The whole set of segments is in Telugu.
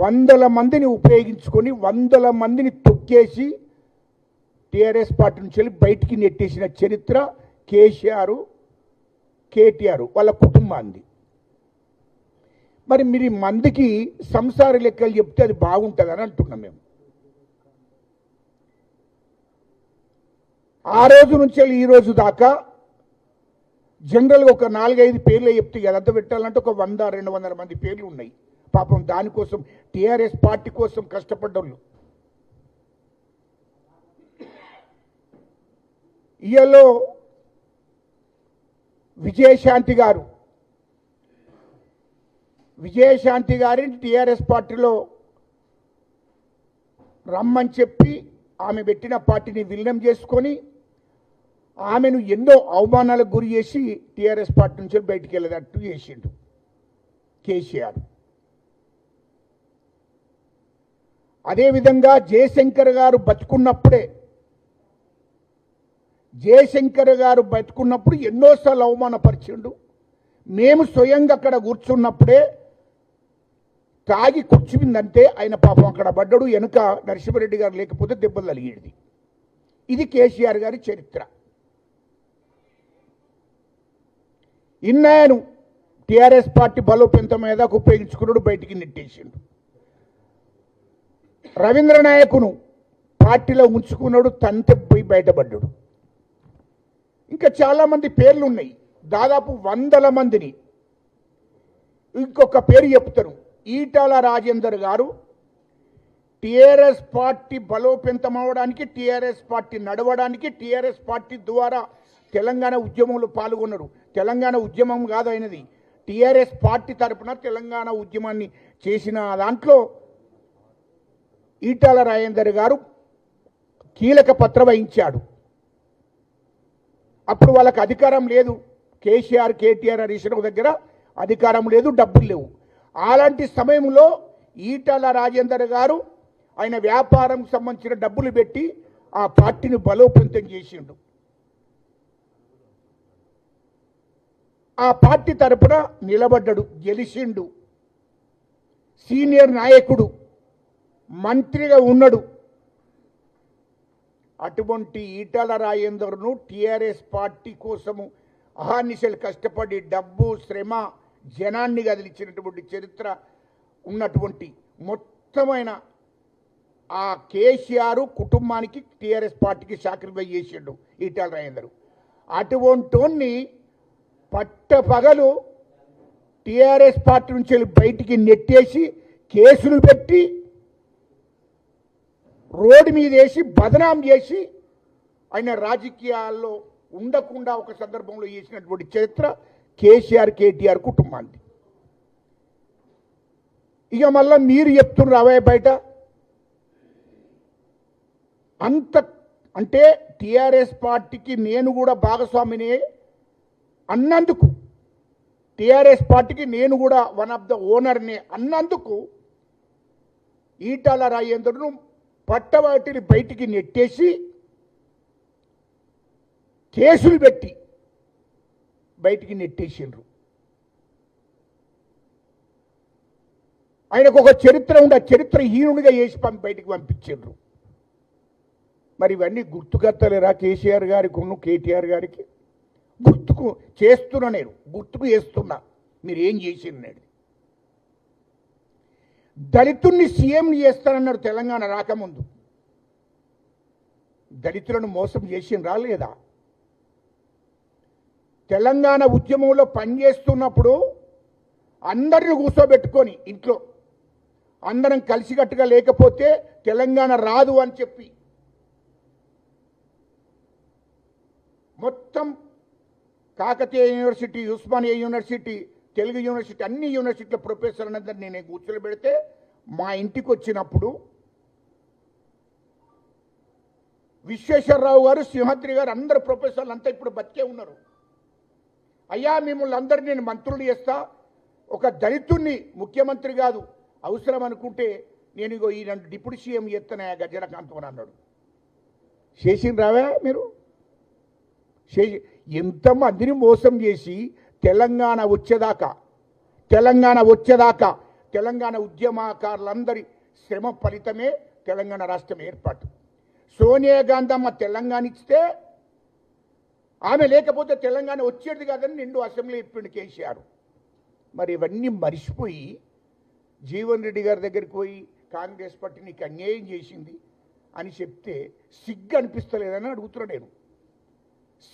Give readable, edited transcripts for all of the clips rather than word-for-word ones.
వందల మందిని ఉపయోగించుకొని వందల మందిని తొక్కేసి టీఆర్ఎస్ పార్టీ నుంచి వెళ్ళి బయటికి నెట్టేసిన చరిత్ర కేసీఆర్ కేటీఆర్ వాళ్ళ కుటుంబాన్ని. మరి మీరు మందికి సంసార లెక్కలు చెప్తే అది బాగుంటుందని అంటున్నాం మేము. ఆ రోజు నుంచి ఈ రోజు దాకా జనరల్గా ఒక 4-5 పేర్లు చెప్తే అదంతా పెట్టాలంటే ఒక 100-200 మంది పేర్లు ఉన్నాయి. పాపం దానికోసం టీఆర్ఎస్ పార్టీ కోసం కష్టపడ్డోళ్ళు. ఇయలో విజయశాంతి గారిని టీఆర్ఎస్ పార్టీలో రమ్మని చెప్పి ఆమె పెట్టిన పార్టీని విలీనం చేసుకొని ఆమెను ఎన్నో అవమానాలకు గురి చేసి టీఆర్ఎస్ పార్టీ నుంచి బయటికి వెళ్ళేటట్టు చేసిండు కేసీఆర్. అదేవిధంగా జయశంకర్ గారు బతుకున్నప్పుడు ఎన్నోసార్లు అవమానపరిచిండు. మేము స్వయంగా అక్కడ కూర్చున్నప్పుడే తాగి కూర్చుందంటే ఆయన పాపం అక్కడ పడ్డాడు. వెనుక నరసింహారెడ్డి గారు లేకపోతే దెబ్బలు తలిగేది. ఇది కేసీఆర్ గారి చరిత్ర. ఇన్నాయను టీఆర్ఎస్ పార్టీ బలోపేతం మీద ఉపయోగించుకున్నాడు, బయటికి నెట్టేసిండు. రవీంద్ర నాయకును పార్టీలో ఉంచుకున్నాడు, తంతెపోయి బయటపడ్డాడు. ఇంకా చాలామంది పేర్లు ఉన్నాయి, దాదాపు 100 మందిని. ఇంకొక పేరు చెప్తారు, ఈటల రాజేందర్ గారు టీఆర్ఎస్ పార్టీ బలోపేతం అవడానికి, టీఆర్ఎస్ పార్టీ నడవడానికి, టీఆర్ఎస్ పార్టీ ద్వారా తెలంగాణ ఉద్యమంలో పాల్గొన్నారు. తెలంగాణ ఉద్యమం కాదు అయినది, టీఆర్ఎస్ పార్టీ తరఫున తెలంగాణ ఉద్యమాన్ని చేసిన దాంట్లో ఈటల రాజేందర్ గారు కీలక పాత్ర వహించాడు. అప్పుడు వాళ్ళకి అధికారం లేదు, కేసీఆర్ కేటీఆర్ హరీశ్రావు దగ్గర అధికారం లేదు, డబ్బులు లేవు. అలాంటి సమయంలో ఈటల రాజేందర్ గారు ఆయన వ్యాపారం సంబంధించిన డబ్బులు పెట్టి ఆ పార్టీని బలోపేతం చేసిండు. ఆ పార్టీ తరపున నిలబడ్డాడు, గెలిచిండు. సీనియర్ నాయకుడు, మంత్రిగా ఉన్నాడు. అటువంటి ఈటల రాజేందర్ను టీఆర్ఎస్ పార్టీ కోసము అహర్నిశలు కష్టపడి డబ్బు శ్రమ జనాన్ని కదిలించినటువంటి చరిత్ర ఉన్నటువంటి మొత్తమైన ఆ కేసీఆర్ కుటుంబానికి టీఆర్ఎస్ పార్టీకి సాక్రిఫై చేసిండు ఈటల రాజేందర్. అటువంటి పట్టపగలు టీఆర్ఎస్ పార్టీ నుంచి బయటికి నెట్టేసి కేసులు పెట్టి రోడ్డు మీద వేసి బదనాం చేసి ఆయన రాజకీయాల్లో ఉండకుండా ఒక సందర్భంలో చేసినటువంటి చరిత్ర కేసీఆర్ కేటీఆర్ కుటుంబాన్ని. ఇక మళ్ళా మీరు చెప్తున్నారు అవే బయట అంత అంటే టీఆర్ఎస్ పార్టీకి నేను కూడా భాగస్వామిని అన్నందుకు, టీఆర్ఎస్ పార్టీకి నేను కూడా వన్ ఆఫ్ ద ఓనర్ని అన్నందుకు ఈటల రాజేందర్ను పట్టవాటిని బయటికి నెట్టేసి కేసులు పెట్టి బయటికి నెట్టేసిండ్రు. ఆయనకు ఒక చరిత్ర ఉండి ఆ చరిత్ర హీనుడిగా చేసి బయటికి పంపించిండ్రు. మరి ఇవన్నీ గుర్తుకత్తలేరా కేసీఆర్ గారికి ఉన్న కేటీఆర్ గారికి? గుర్తుకు చేస్తున్నా, నేను గుర్తుకు చేస్తున్నా మీరు ఏం చేసింది. దళితుల్ని సీఎంని చేస్తానన్నారు తెలంగాణ రాకముందు. దళితులను మోసం చేసిండ్రా లేదా? తెలంగాణ ఉద్యమంలో పనిచేస్తున్నప్పుడు అందరిని కూర్చోబెట్టుకొని ఇంట్లో అందరం కలిసికట్టుగా లేకపోతే తెలంగాణ రాదు అని చెప్పి మొత్తం Kakatiya university, Osmania university, Telugu university అన్ని యూనివర్సిటీల ప్రొఫెసర్లందరినీ నేను కూర్చోబెడితే మా ఇంటికి వచ్చినప్పుడు విశ్వేశ్వరరావు గారు, సింహాద్రి గారు అందరు ప్రొఫెసర్లు అంతా ఇప్పుడు బతికే ఉన్నారు. అయ్యా మిమ్మల్ని అందరినీ నేను మంత్రులు చేస్తా, ఒక దళితుణ్ణి ముఖ్యమంత్రి కాదు, అవసరం అనుకుంటే నేను ఇగో ఈ 2 డిప్యూటీ సీఎం చేస్తానయా గజలకాంత్ అని అన్నాడు. చేసిన రావా మీరు? ఎంతమందిని మోసం చేసి తెలంగాణ వచ్చేదాకా తెలంగాణ ఉద్యమకారులందరి శ్రమ ఫలితమే తెలంగాణ రాష్ట్రం ఏర్పాటు. సోనియా గాంధీ తెలంగాణ ఇస్తే ఆమె లేకపోతే తెలంగాణ వచ్చేది కాదని నిండు అసెంబ్లీ చెప్పిండు కేసీఆర్. మరి ఇవన్నీ మరిచిపోయి జీవన్ రెడ్డి గారి దగ్గరికి పోయి కాంగ్రెస్ పార్టీ నీకు అన్యాయం చేసింది అని చెప్తే సిగ్గు అనిపిస్తలేదని అడుగుతున్నా నేను.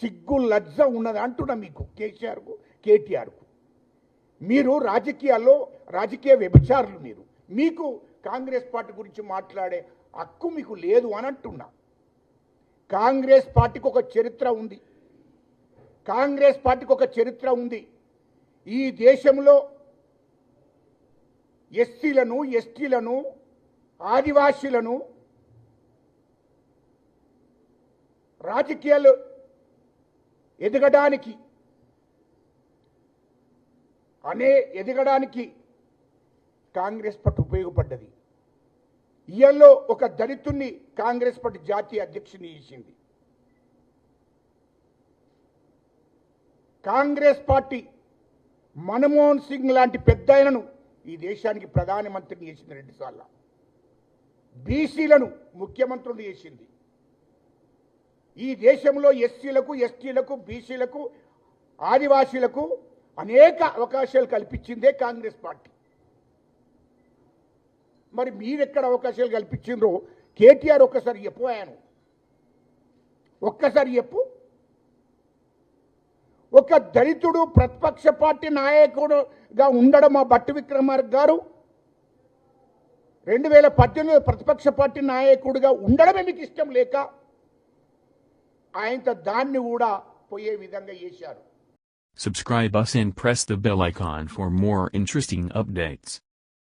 సిగ్గు లజ్జ ఉన్నది అంటున్నా మీకు, కేసీఆర్కు కేటీఆర్కు. మీరు రాజకీయాల్లో రాజకీయ వ్యభిచారులు. మీకు కాంగ్రెస్ పార్టీ గురించి మాట్లాడే హక్కు మీకు లేదు అని అంటున్నా. కాంగ్రెస్ పార్టీకి ఒక చరిత్ర ఉంది. కాంగ్రెస్ పార్టీకి ఒక చరిత్ర ఉంది. ఈ దేశంలో ఎస్సీలను, ఎస్టీలను, ఆదివాసీలను రాజకీయాలు ఎదగడానికి కాంగ్రెస్ పార్టీ ఉపయోగపడ్డది. ఇయల్లో ఒక దళితుణ్ణి కాంగ్రెస్ పార్టీ జాతీయ అధ్యక్షుని చేసింది. కాంగ్రెస్ పార్టీ మన్మోహన్ సింగ్ లాంటి పెద్ద ఆయనను ఈ దేశానికి ప్రధానమంత్రిని చేసింది 2 సార్లు. బీసీలను ముఖ్యమంత్రులు చేసింది. ఈ దేశంలో ఎస్సీలకు, ఎస్టీలకు, బీసీలకు, ఆదివాసీలకు అనేక అవకాశాలు కల్పించిందే కాంగ్రెస్ పార్టీ. మరి మీరెక్కడ అవకాశాలు కల్పించిండ్రో కేటీఆర్ ఒక్కసారి చెప్పాను. ఒక్కసారి చెప్పు. ఒక దళితుడు ప్రతిపక్ష పార్టీ నాయకుడుగా ఉండడం మా భట్టి విక్రమార్క గారు 2018 ప్రతిపక్ష పార్టీ నాయకుడిగా ఉండడమే మీకు ఇష్టం లేక ఆయనతో దాన్ని కూడా పోయే విధంగా చేశారు. Subscribe us and press the bell icon for more interesting updates.